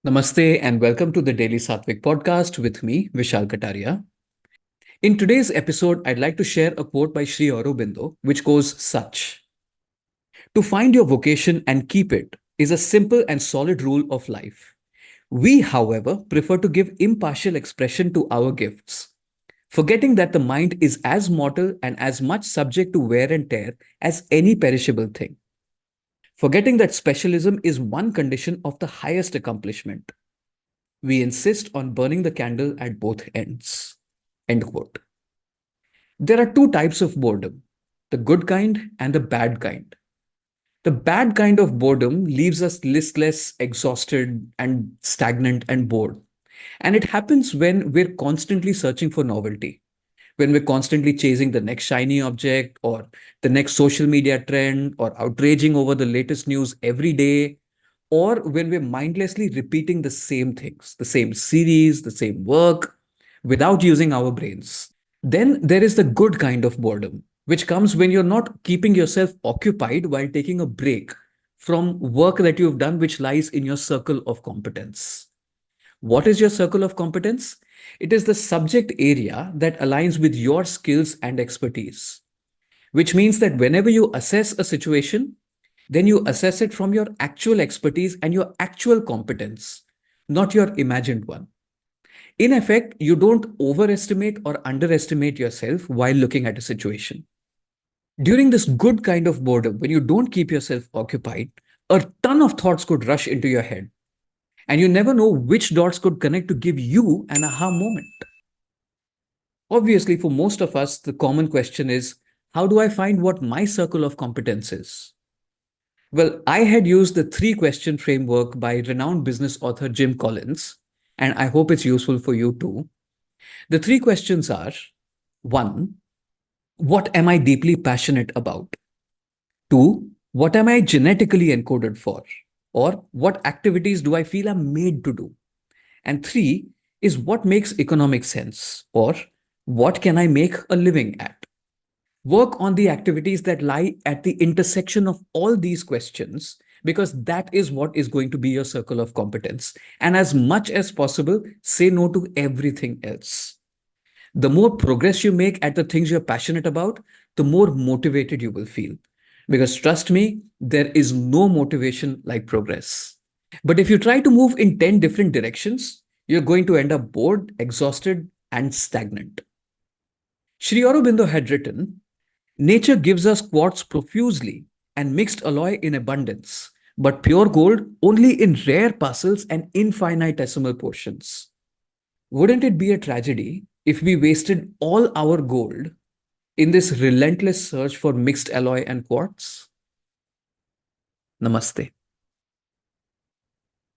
Namaste and welcome to the Daily Sattvic podcast with me, Vishal Kataria. In today's episode, I'd like to share a quote by Sri Aurobindo, which goes such: To find your vocation and keep it is a simple and solid rule of life. We, however, prefer to give impartial expression to our gifts, forgetting that the mind is as mortal and as much subject to wear and tear as any perishable thing. Forgetting that specialism is one condition of the highest accomplishment. We insist on burning the candle at both ends. End quote. There are two types of boredom, the good kind and the bad kind. The bad kind of boredom leaves us listless, exhausted, and stagnant and bored. And it happens when we're constantly searching for novelty, when we're constantly chasing the next shiny object or the next social media trend or outraging over the latest news every day, or when we're mindlessly repeating the same things, the same series, the same work without using our brains. Then there is the good kind of boredom, which comes when you're not keeping yourself occupied while taking a break from work that you've done, which lies in your circle of competence. What is your circle of competence? It is the subject area that aligns with your skills and expertise, which means that whenever you assess a situation, then you assess it from your actual expertise and your actual competence, not your imagined one. In effect, you don't overestimate or underestimate yourself while looking at a situation. During this good kind of boredom, when you don't keep yourself occupied, a ton of thoughts could rush into your head, and you never know which dots could connect to give you an aha moment. Obviously, for most of us, the common question is, how do I find what my circle of competence is? Well, I had used the three question framework by renowned business author Jim Collins, and I hope it's useful for you too. The three questions are: one, what am I deeply passionate about? Two, what am I genetically encoded for? Or what activities do I feel I'm made to do? And three is what makes economic sense? Or what can I make a living at? Work on the activities that lie at the intersection of all these questions, because that is what is going to be your circle of competence. And as much as possible, say no to everything else. The more progress you make at the things you're passionate about, the more motivated you will feel. Because trust me, there is no motivation like progress. But if you try to move in 10 different directions, you're going to end up bored, exhausted, and stagnant. Sri Aurobindo had written, Nature gives us quartz profusely and mixed alloy in abundance, but pure gold only in rare parcels and infinitesimal portions. Wouldn't it be a tragedy if we wasted all our gold in this relentless search for mixed alloy and quartz? Namaste.